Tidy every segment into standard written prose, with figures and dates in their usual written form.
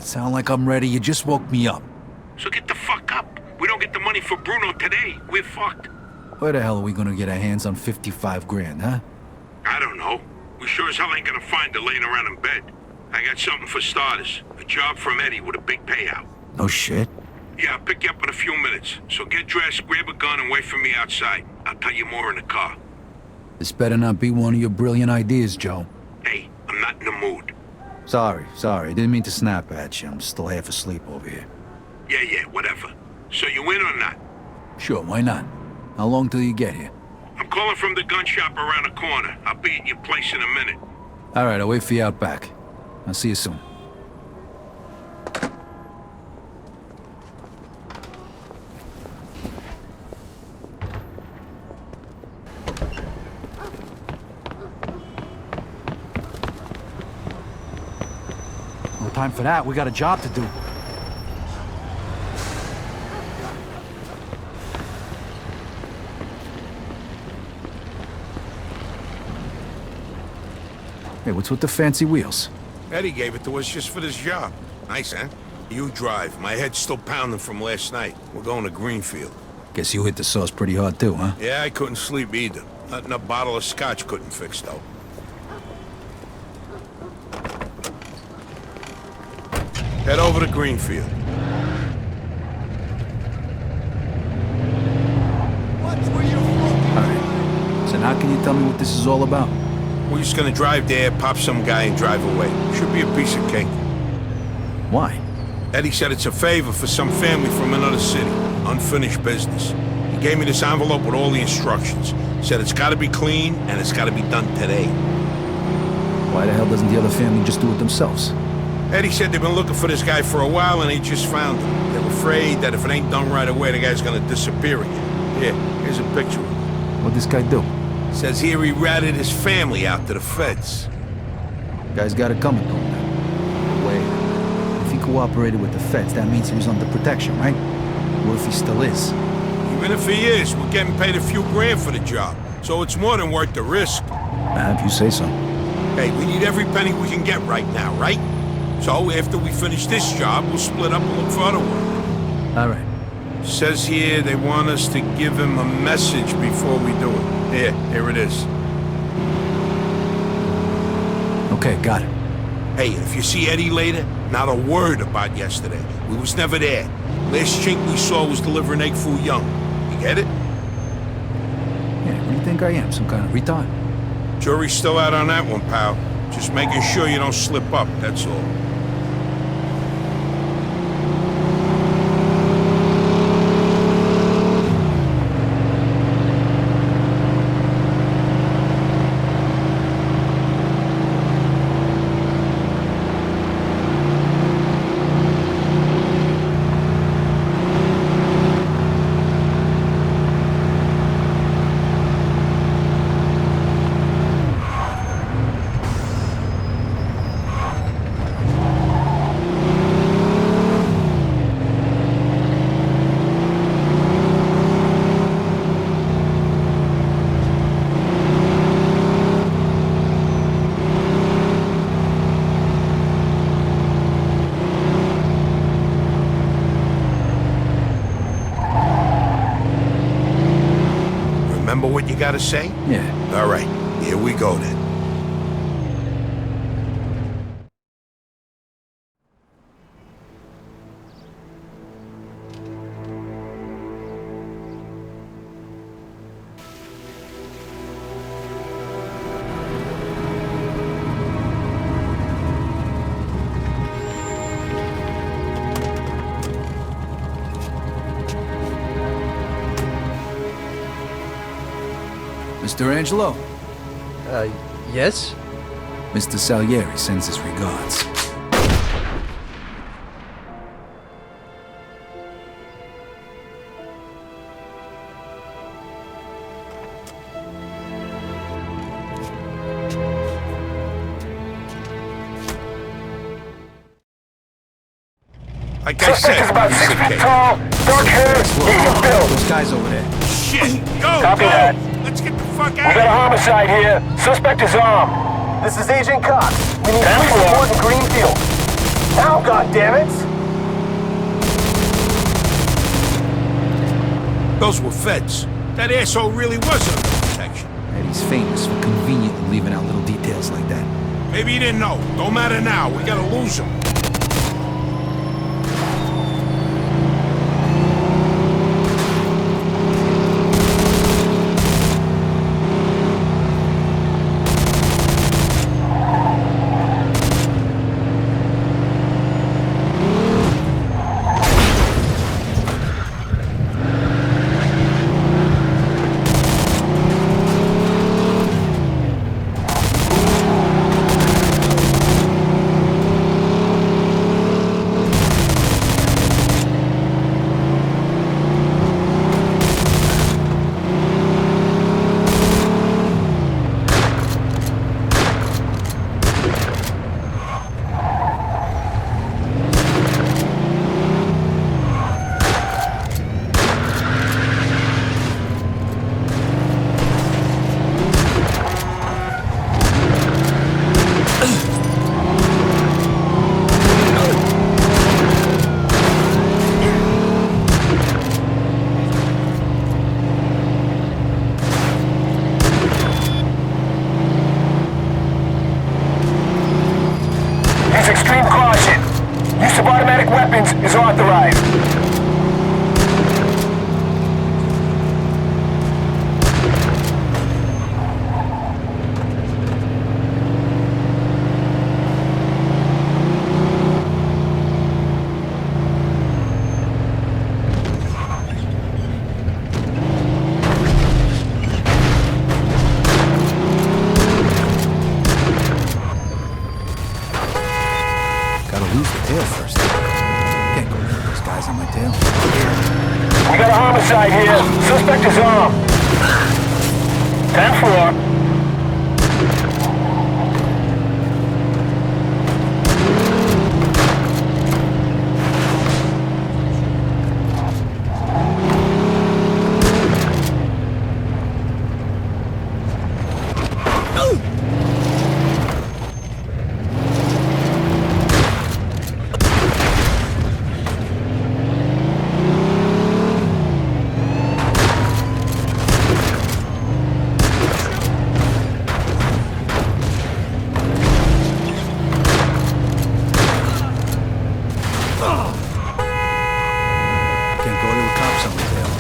Sound like I'm ready? You just woke me up. So get the fuck up. We don't get the money for Bruno today, we're fucked. Where the hell are we gonna get our hands on 55 grand, huh? I don't know. We sure as hell ain't gonna find her laying around in bed. I got something for starters. A job from Eddie with a big payout. No shit. Yeah, I'll pick you up in a few minutes. So get dressed, grab a gun, and wait for me outside. I'll tell you more in the car. This better not be one of your brilliant ideas, Joe. Hey, I'm not in the mood. Sorry. Didn't mean to snap at you. I'm still half asleep over here. Yeah, whatever. So you in or not? Sure, why not? How long till you get here? I'm calling from the gun shop around the corner. I'll be at your place in a minute. All right, I'll wait for you out back. I'll see you soon. No time for that. We got a job to do. Hey, what's with the fancy wheels? Eddie gave it to us just for this job. Nice, huh? You drive. My head's still pounding from last night. We're going to Greenfield. Guess you hit the sauce pretty hard too, huh? Yeah, I couldn't sleep either. Nothing a bottle of scotch couldn't fix, though. Head over to Greenfield. Alright. So now can you tell me what this is all about? We're just gonna drive there, pop some guy, and drive away. Should be a piece of cake. Why? Eddie said it's a favor for some family from another city. Unfinished business. He gave me this envelope with all the instructions. Said it's gotta be clean, and it's gotta be done today. Why the hell doesn't the other family just do it themselves? Eddie said they've been looking for this guy for a while, and they just found him. They're afraid that if it ain't done right away, the guy's gonna disappear again. Here, here's a picture of him. What'd this guy do? Says here he ratted his family out to the feds. Guy's got it coming to him now. Wait. If he cooperated with the feds, that means he was under protection, right? What if he still is? Even if he is, we're getting paid a few grand for the job. So it's more than worth the risk. If you say so. Hey, we need every penny we can get right now, right? So after we finish this job, we'll split up and look for other work. All right. Says here they want us to give him a message before we do it. Here it is. Okay, got it. Hey, if you see Eddie later, not a word about yesterday. We was never there. Last chink we saw was delivering egg foo young. You get it? Yeah, what do you think I am? Some kind of retard? Jury's still out on that one, pal. Just making sure you don't slip up, that's all. Remember what you gotta say? Yeah. All right, here we go then. Mr. Angelo? Yes? Mr. Salieri sends his regards. Like I said, Suspect is about 6 feet okay. tall, dark hair, decent build. Those guys over there. Shit! Go! Copy go! that. Let's get the fuck We out got a of homicide here. Suspect is armed. This is Agent Cox. We need police support in Greenfield. Now, goddammit! Those were feds. That asshole really was under protection. Eddie's famous for conveniently leaving out little details like that. Maybe he didn't know. Don't matter now. We gotta lose him. Extreme caution. Use of automatic weapons is authorized. Lose the tail first. Can't go leave those guys on my tail. We got a homicide here. Suspect is armed. 10-4.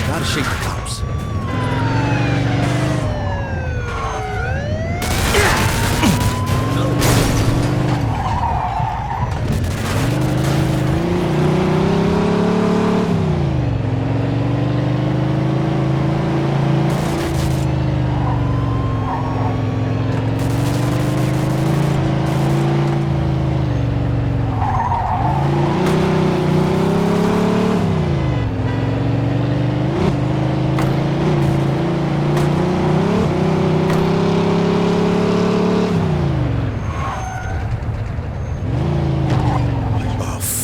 Gotta shake the cops.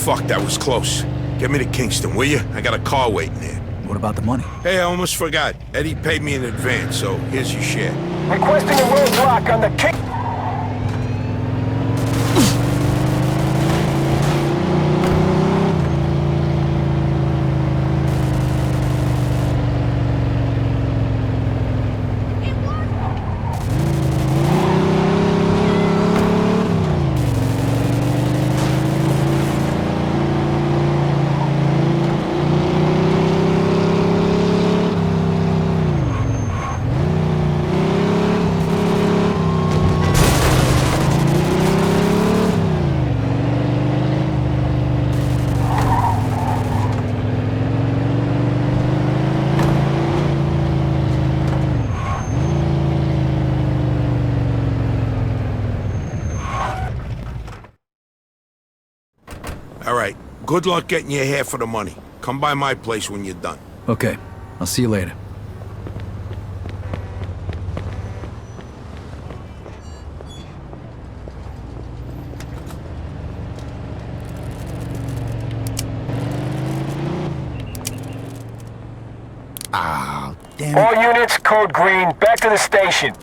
Fuck, that was close. Get me to Kingston, will you? I got a car waiting there. What about the money? Hey, I almost forgot. Eddie paid me in advance, so here's your share. Requesting a roadblock on the King. All right. Good luck getting your half of the money. Come by my place when you're done. Okay. I'll see you later. Ah, damn it. All units, code green, back to the station.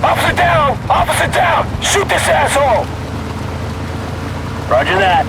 Officer down! Officer down! Shoot this asshole! Roger that.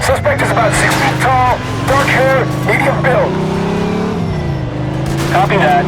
Suspect is about 6 feet tall, dark hair, medium build. Copy that.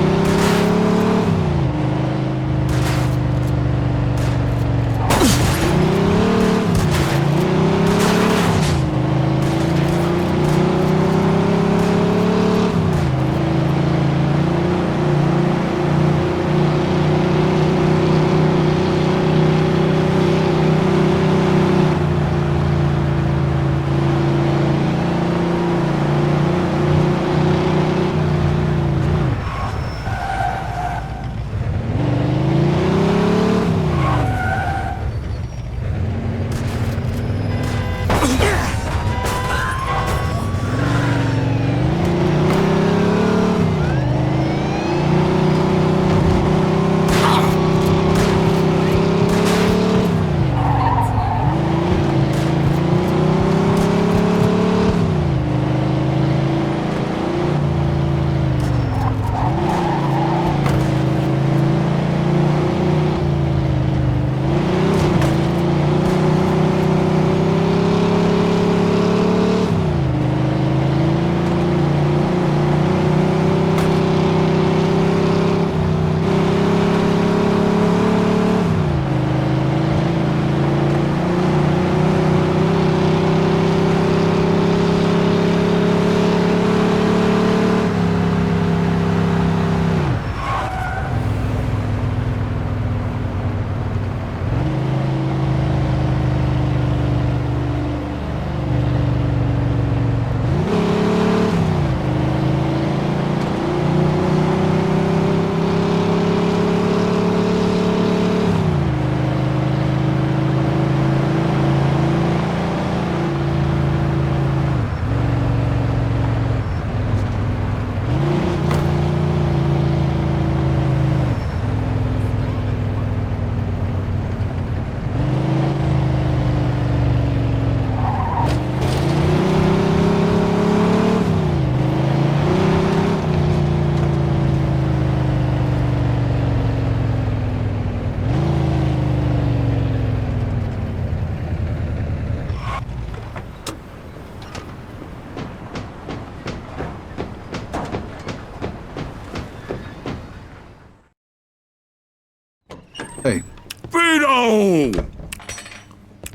Hey, Vito!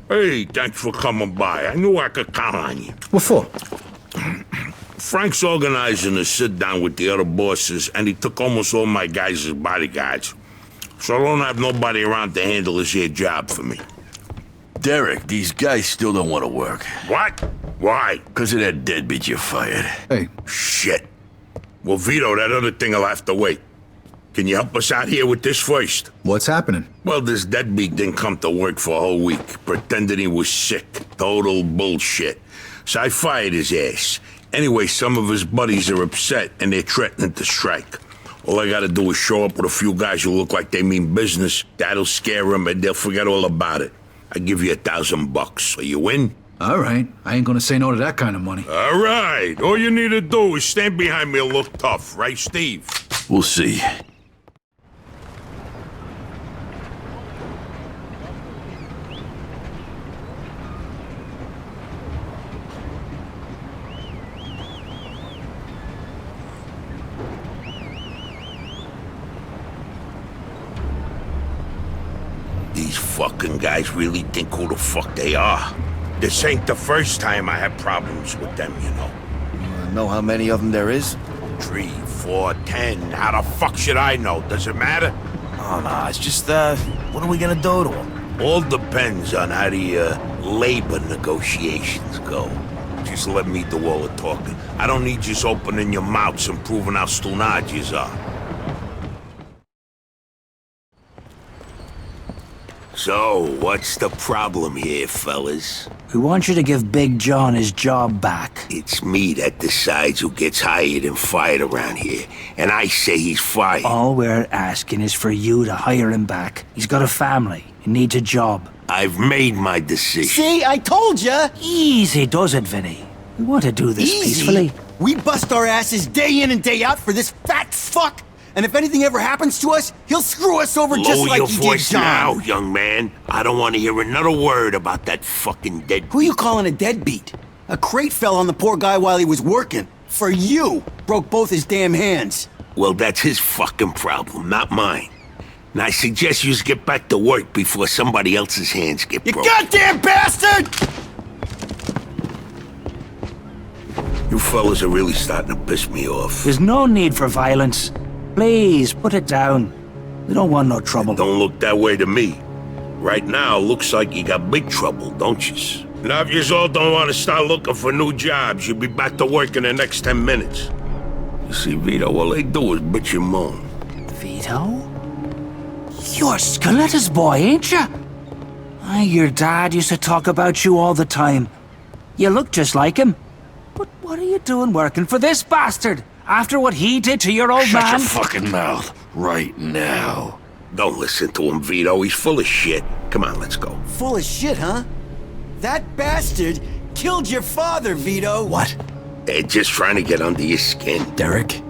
Hey, thanks for coming by. I knew I could count on you. What for? Frank's organizing a sit-down with the other bosses, and he took almost all my guys as bodyguards. So I don't have nobody around to handle this here job for me. Derek, these guys still don't want to work. What? Why? Because of that deadbeat you fired. Hey, Shit. Well, Vito, that other thing will have to wait. Can you help us out here with this first? what's happening? Well, this deadbeat didn't come to work for a whole week, pretending he was sick. Total bullshit. So I fired his ass. Anyway, some of his buddies are upset, and they're threatening to strike. All I gotta do is show up with a few guys who look like they mean business. That'll scare them, and they'll forget all about it. I give you $1,000. Are you in? All right, I ain't gonna say no to that kind of money. All right. All you need to do is stand behind me and look tough, right, Steve? We'll see. These fucking guys really think who the fuck they are. This ain't the first time I had problems with them, you know. Know how many of them there is? 3, 4, 10. How the fuck should I know? Does it matter? Oh, no, it's just, what are we gonna do to them? All depends on how the, labor negotiations go. Just let me do all the talking. I don't need just opening your mouths and proving how stunad yous are. So, what's the problem here, fellas? We want you to give Big John his job back. It's me that decides who gets hired and fired around here, and I say he's fired. All we're asking is for you to hire him back. He's got a family. He needs a job. I've made my decision. See, I told ya! Easy does it, Vinny. We want to do this peacefully. We bust our asses day in and day out for this fat fuck! And if anything ever happens to us, he'll screw us over just Lower like your he voice did John. now, young man. I don't want to hear another word about that fucking dead. Who you calling a deadbeat? A crate fell on the poor guy while he was working. For you! Broke both his damn hands. Well, that's his fucking problem, not mine. And I suggest you get back to work before somebody else's hands get You broken. goddamn bastard! You fellas are really starting to piss me off. There's no need for violence. Please, put it down. We don't want no trouble. Don't look that way to me. Right now, looks like you got big trouble, don't you? Now, if you all don't want to start looking for new jobs, you'll be back to work in the next 10 minutes. You see, Vito, all they do is bitch and moan. Vito? You're Scoletta's boy, ain't you? Your dad used to talk about you all the time. You look just like him. But what are you doing working for this bastard? After what he did to your old Shut man? your fucking mouth right now. Don't listen to him, Vito. He's full of shit. Come on, let's go. Full of shit, huh? That bastard killed your father, Vito. What? They're just trying to get under your skin. Derek?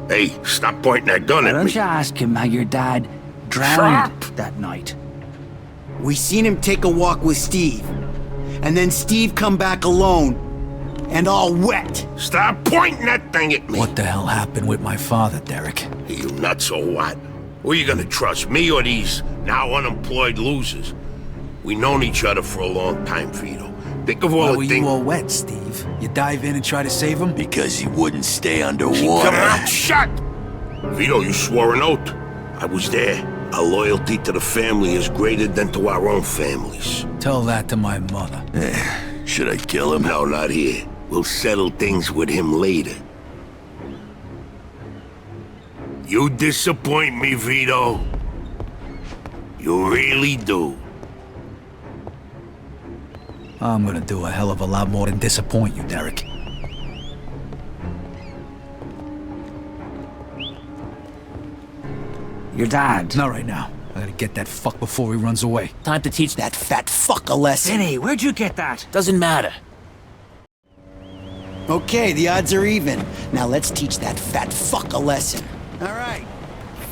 Hey, stop pointing that gun Why at don't me. you ask him how your dad drowned that night? We seen him take a walk with Steve. And then Steve come back alone. And all wet. Stop pointing that thing at me. What the hell happened with my father, Derek? You nuts or what? Who are you gonna trust, me or these now unemployed losers? We known each other for a long time, Vito. Think of all Why the were things... you all wet, Steve? You dive in and try to save him? Because he wouldn't stay underwater. Come out, shut! Vito, you swore an oath. I was there. Our loyalty to the family is greater than to our own families. Tell that to my mother. Should I kill him? No, not here. We'll settle things with him later. You disappoint me, Vito. You really do. I'm gonna do a hell of a lot more than disappoint you, Derek. Your dad. Not right now. I gotta get that fuck before he runs away. Time to teach that fat fuck a lesson. Vinny, where'd you get that? Doesn't matter. Okay, the odds are even. Now let's teach that fat fuck a lesson. All right,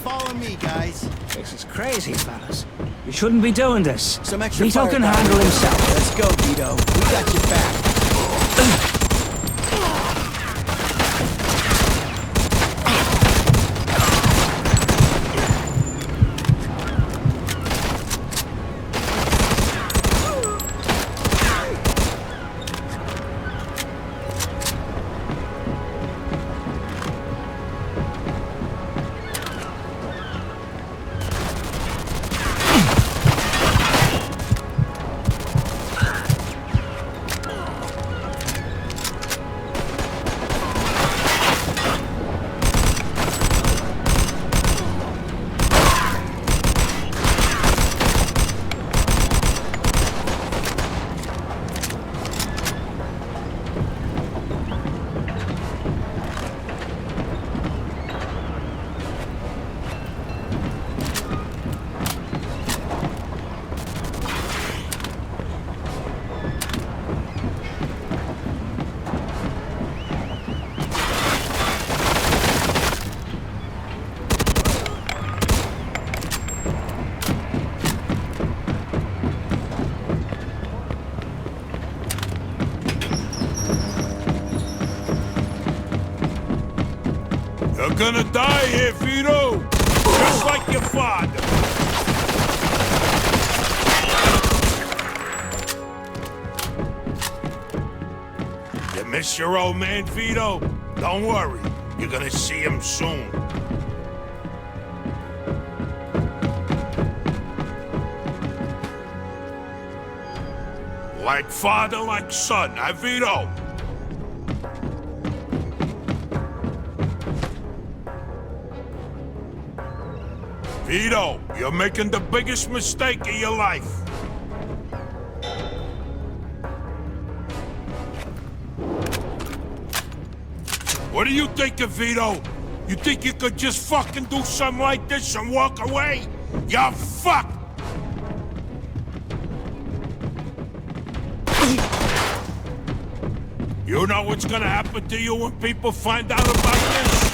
follow me, guys. This is crazy, fellas. You shouldn't be doing this. Some extra Vito can firepower. handle himself. Let's go, Vito. We got your back. gonna die here, Vito! Just like your father! You miss your old man, Vito? Don't worry, you're gonna see him soon. Like father, like son, huh, Vito? Vito, you're making the biggest mistake of your life. What do you think of, Vito? You think you could just fucking do something like this and walk away? You're fucked! You know what's gonna happen to you when people find out about this?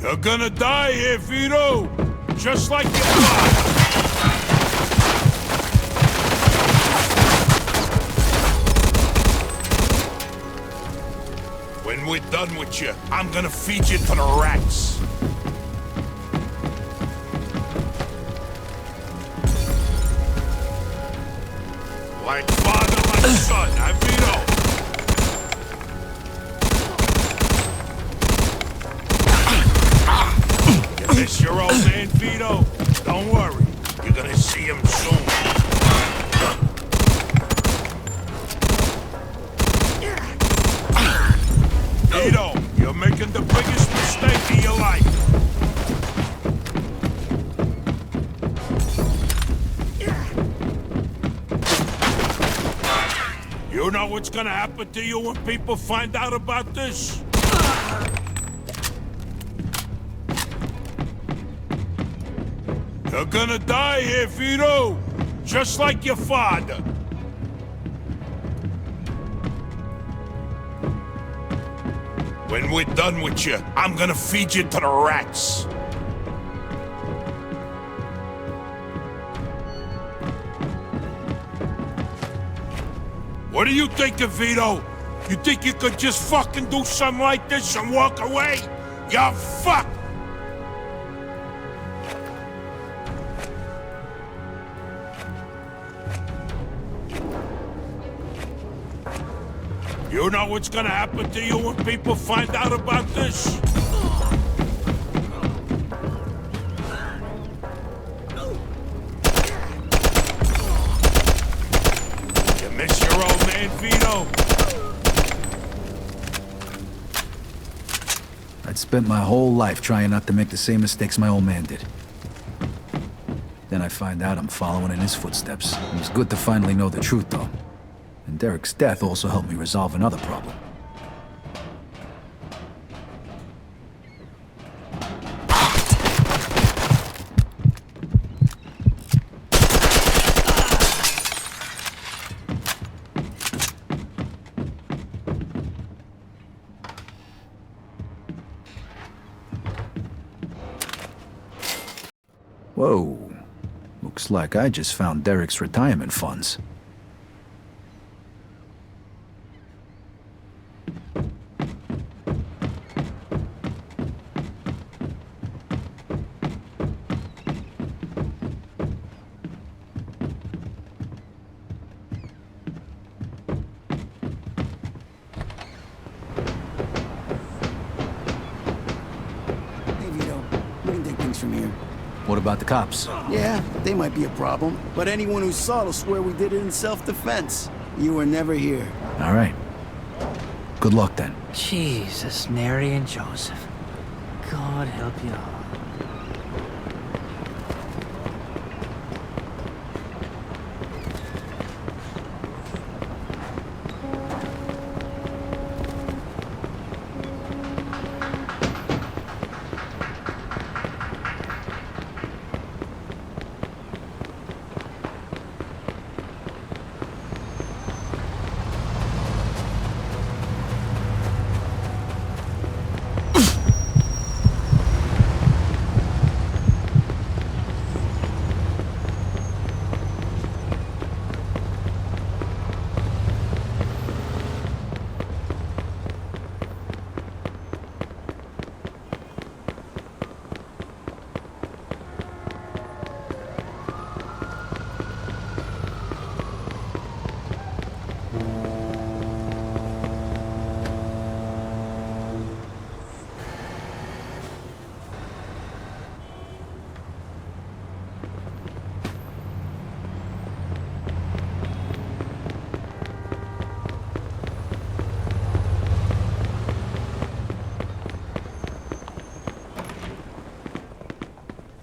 You're gonna die here, Vito! Just like your father! When we're done with you, I'm gonna feed you to the rats. Like father, like son, huh, Vito? You miss your old man, Vito? Don't worry, you're gonna see him soon. Vito, you're making the biggest mistake of your life. You know what's gonna happen to you when people find out about this? You're gonna die here, Vito! Just like your father! When we're done with you, I'm gonna feed you to the rats! What do you think of, Vito? You think you could just fucking do something like this and walk away? You're fucked! You know what's gonna happen to you when people find out about this? You miss your old man, Vito? I'd spent my whole life trying not to make the same mistakes my old man did. Then I find out I'm following in his footsteps. It was good to finally know the truth, though. And Derek's death also helped me resolve another problem. Whoa. Looks like I just found Derek's retirement funds. From here. What about the cops? Yeah, they might be a problem, but anyone who saw it will swear we did it in self-defense. You were never here. All right. Good luck, then. Jesus, Mary and Joseph. God help you all.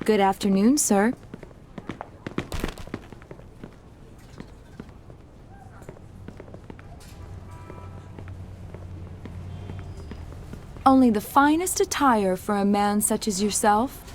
Good afternoon, sir. Only the finest attire for a man such as yourself.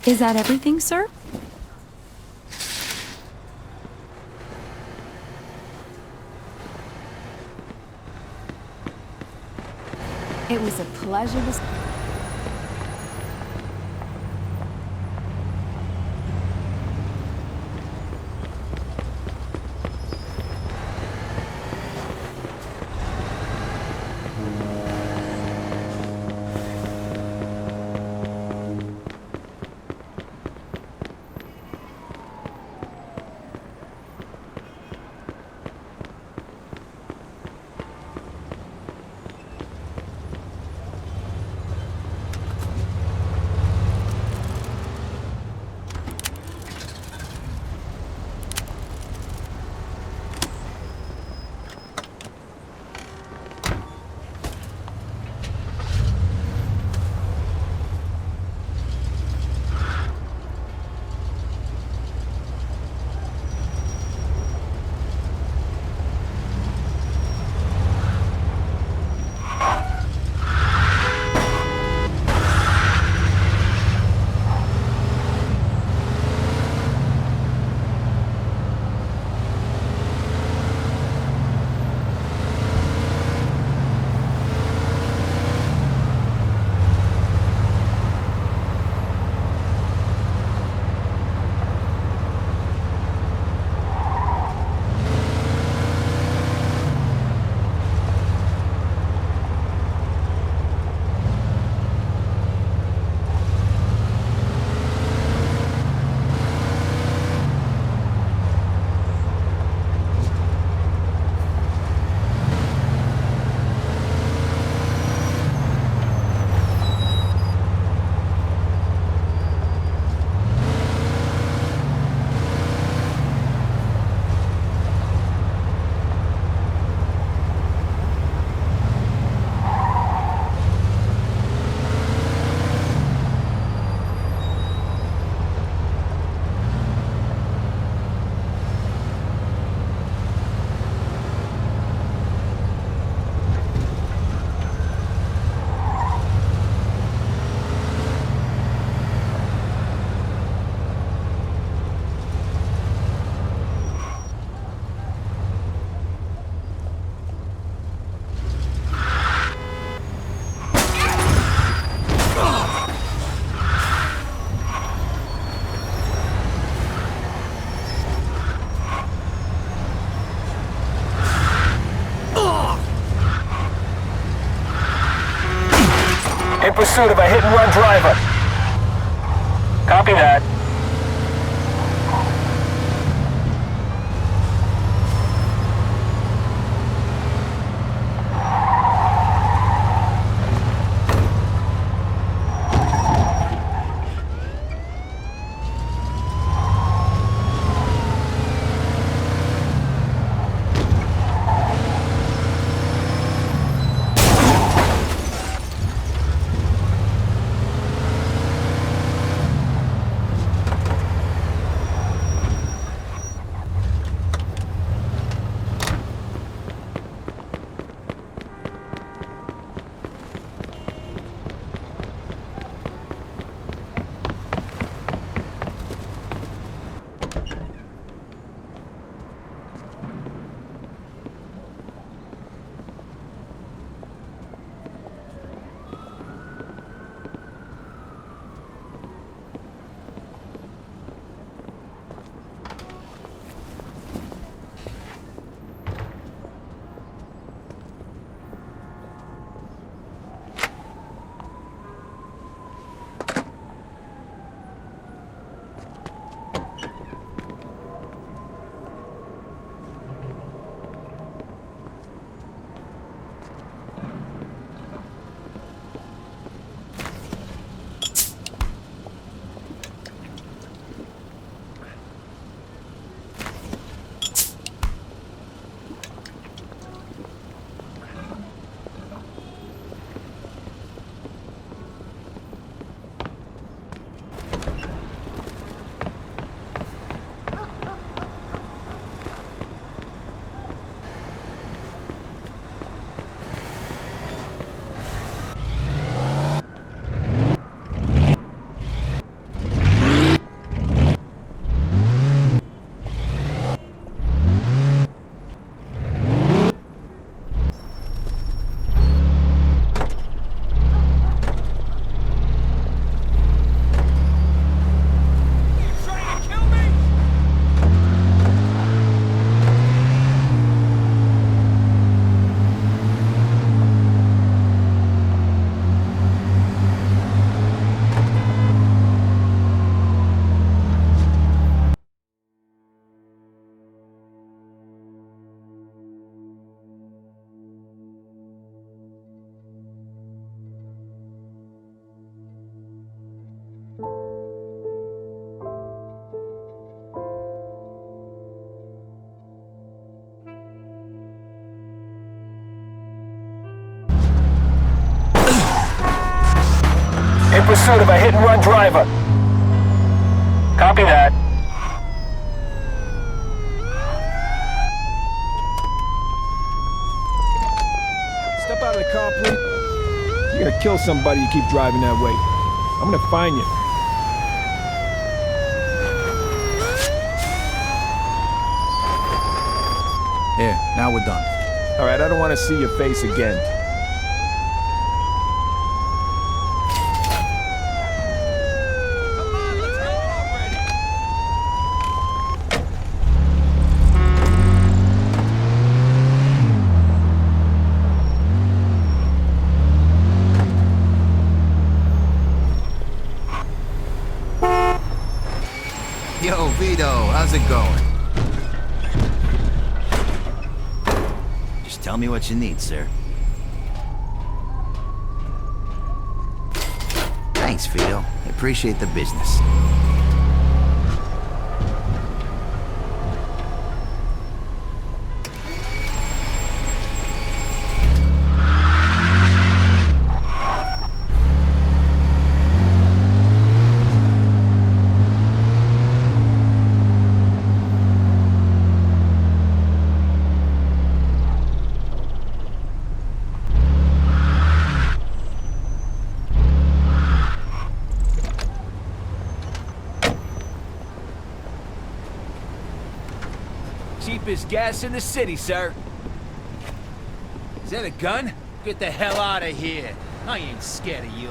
Is that everything, sir? It was a pleasure to... In pursuit of a hit-and-run driver. Copy that. pursuit of a hit-and-run driver. Copy that. Step out of the car, please. You're gonna kill somebody you keep driving that way. I'm gonna find you. Here, now we're done. All right, I don't want to see your face again. Yo, Vito, how's it going? Just tell me what you need, sir. Thanks, Vito. I appreciate the business. Cheapest gas in the city, sir. Is that a gun? Get the hell out of here. I ain't scared of you.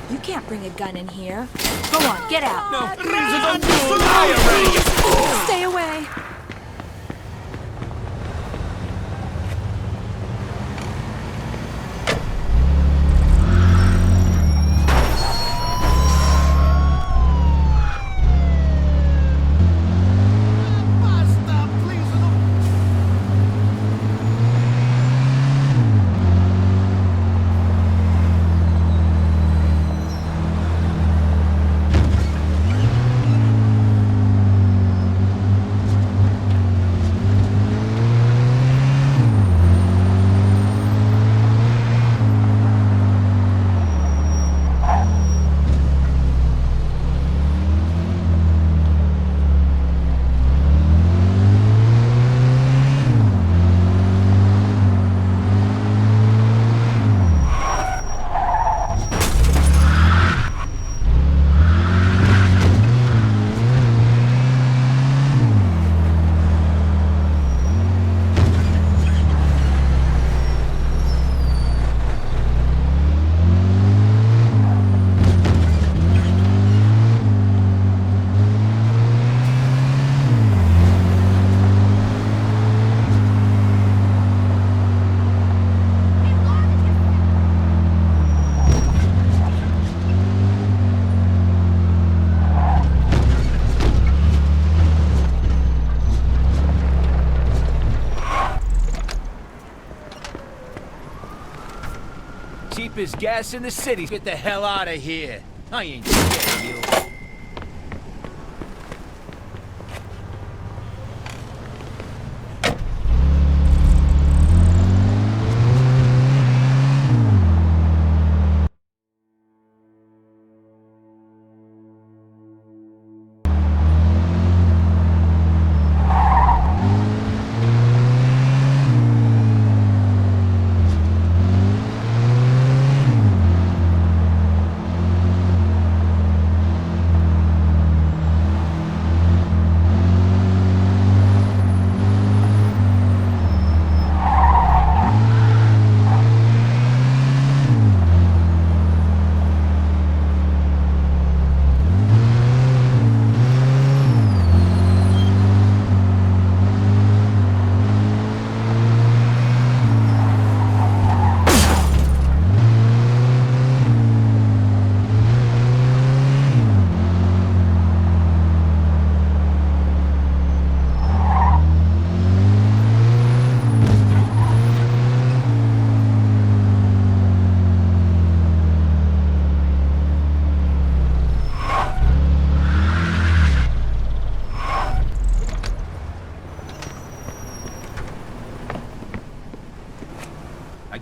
You can't bring a gun in here. Go on, get out. No, please, don't Stay away. Cheapest gas in the city. Get the hell out of here. I ain't scared of you.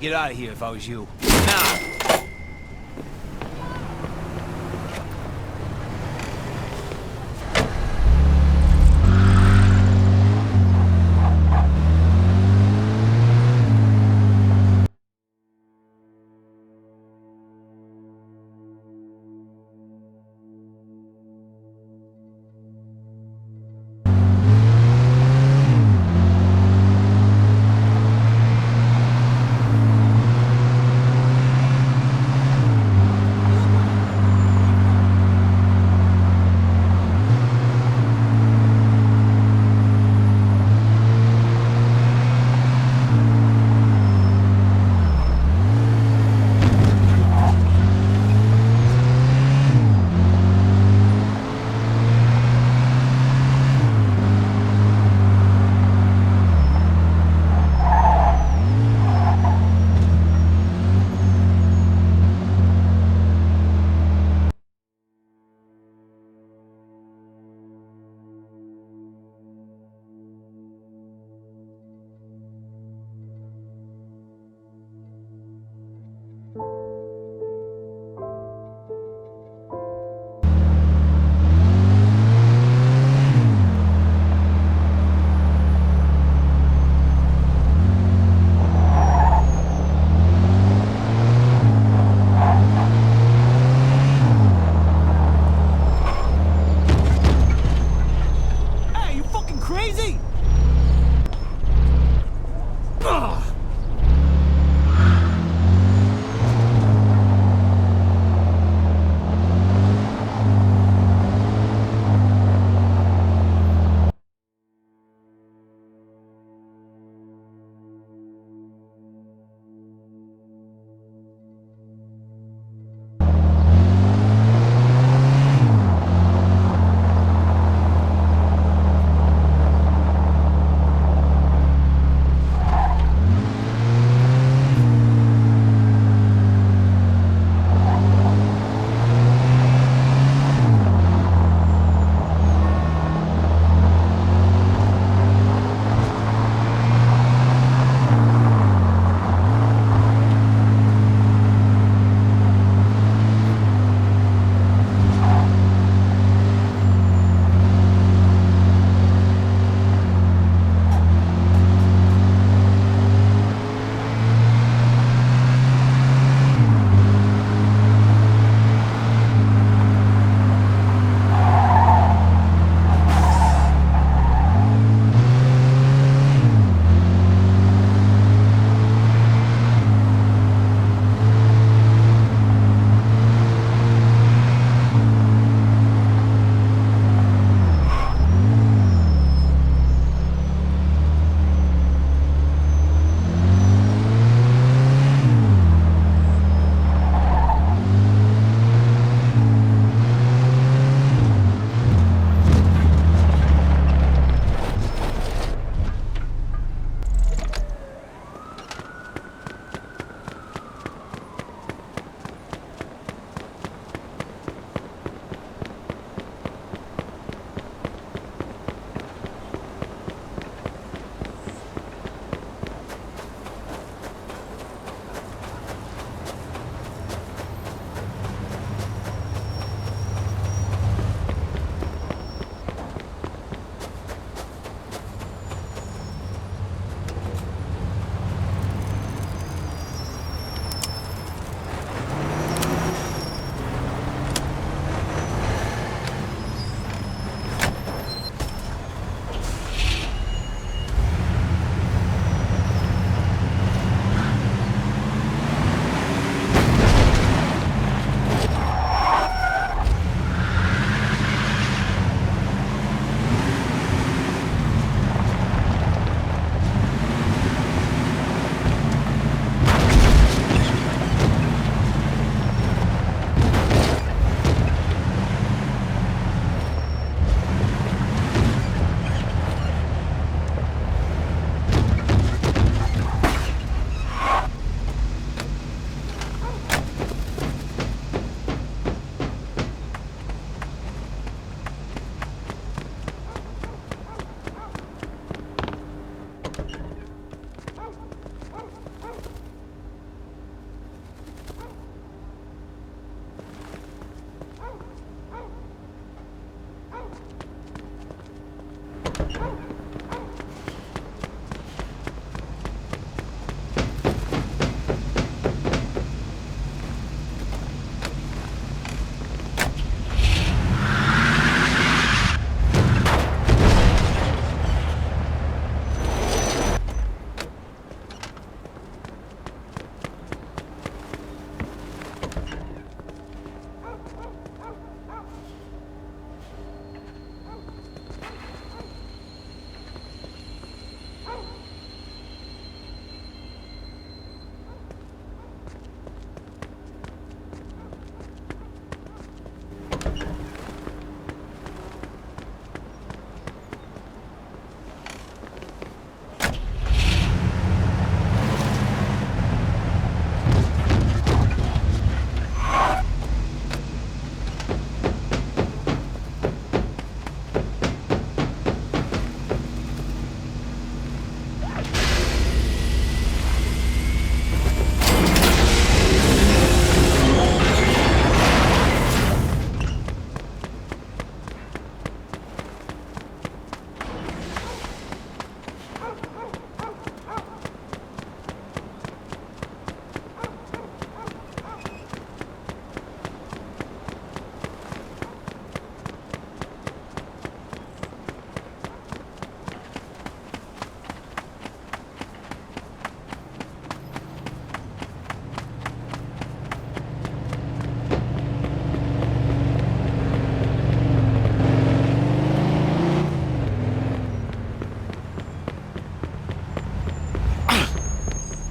get out of here if I was you. Now!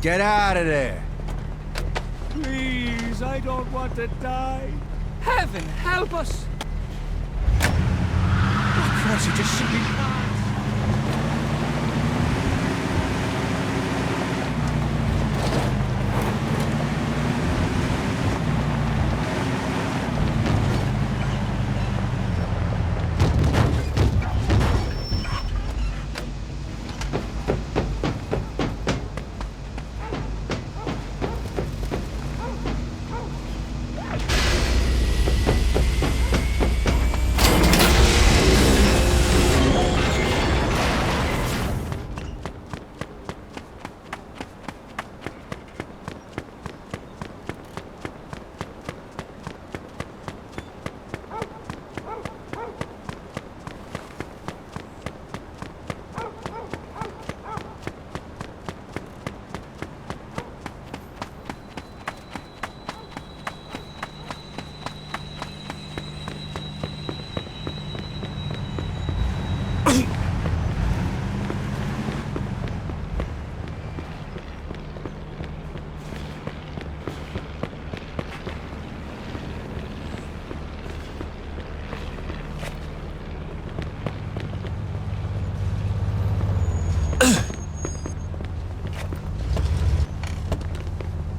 Get out of there! Please, I don't want to die. Heaven help us! Oh, Christ, you just should be mad.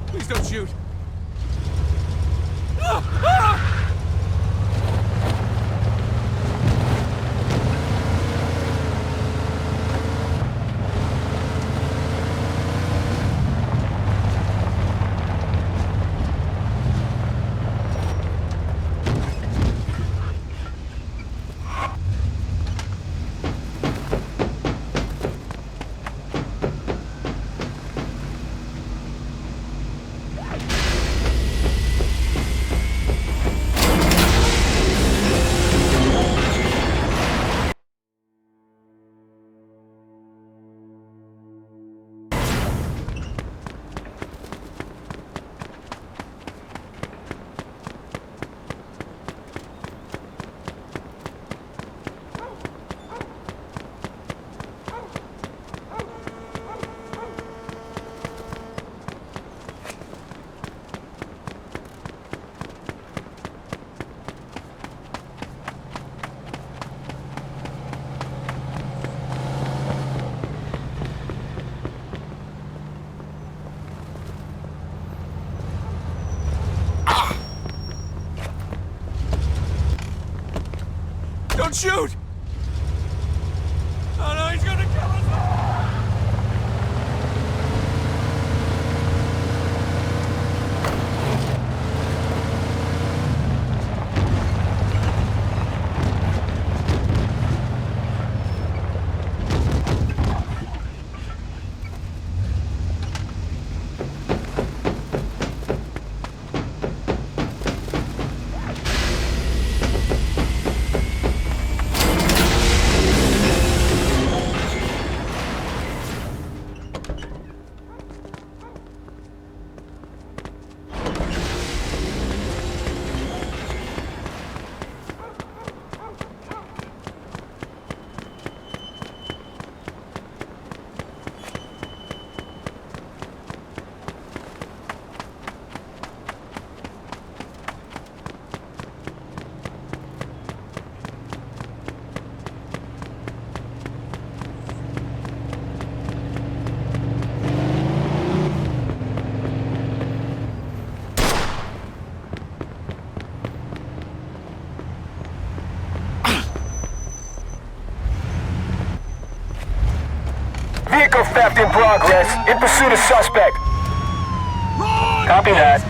Please don't shoot. Don't shoot! Oh no, he's gonna kill us all! Vehicle theft in progress. In pursuit of suspect. Copy that.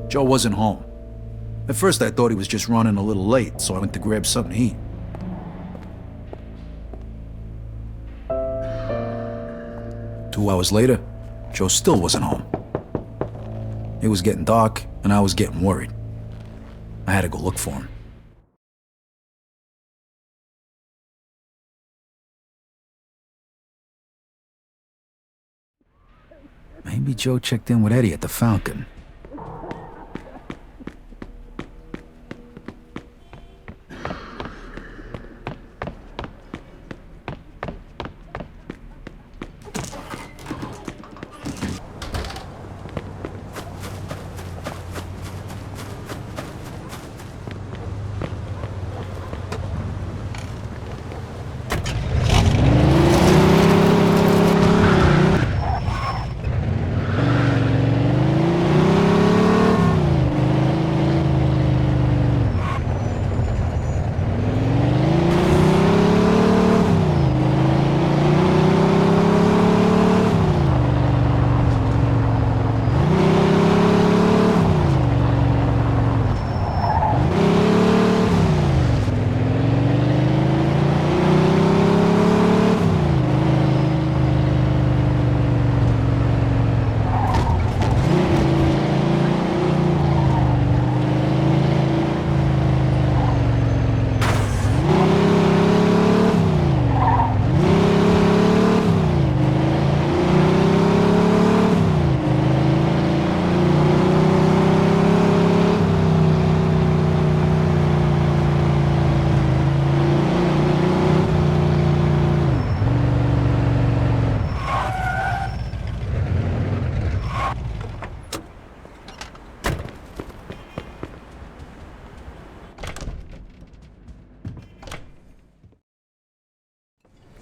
Joe wasn't home. At first I thought he was just running a little late, so I went to grab something to eat. Two hours later, Joe still wasn't home. It was getting dark, and I was getting worried. I had to go look for him. Maybe Joe checked in with Eddie at the Falcon.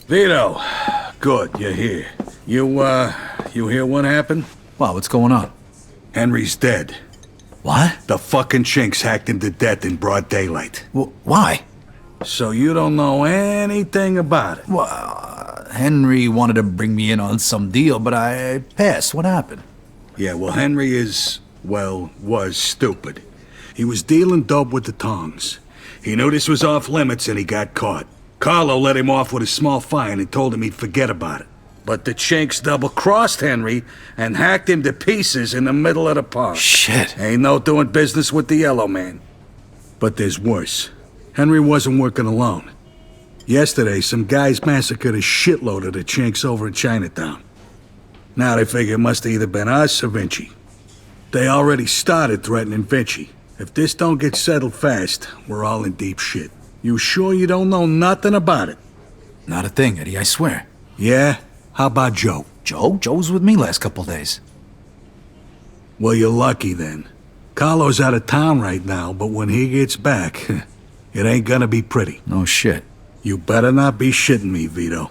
Vito, good, you're here. You hear what happened? Wow, what's going on? Henry's dead. What? The fucking chinks hacked him to death in broad daylight. Why? So you don't know anything about it? Well, Henry wanted to bring me in on some deal, but I passed. What happened? Yeah, well, Henry was stupid. He was dealing dope with the tongs. He knew this was off limits and he got caught. Carlo let him off with a small fine and told him he'd forget about it. But the chinks double-crossed Henry and hacked him to pieces in the middle of the park. Shit. Ain't no doing business with the Yellow Man. But there's worse. Henry wasn't working alone. Yesterday, some guys massacred a shitload of the chinks over in Chinatown. Now they figure it must have either been us or Vinci. They already started threatening Vinci. If this don't get settled fast, we're all in deep shit. You sure you don't know nothing about it? Not a thing, Eddie, I swear. Yeah? How about Joe? Joe? Joe was with me last couple days. Well, you're lucky then. Carlo's out of town right now, but when he gets back, it ain't gonna be pretty. No shit. You better not be shitting me, Vito.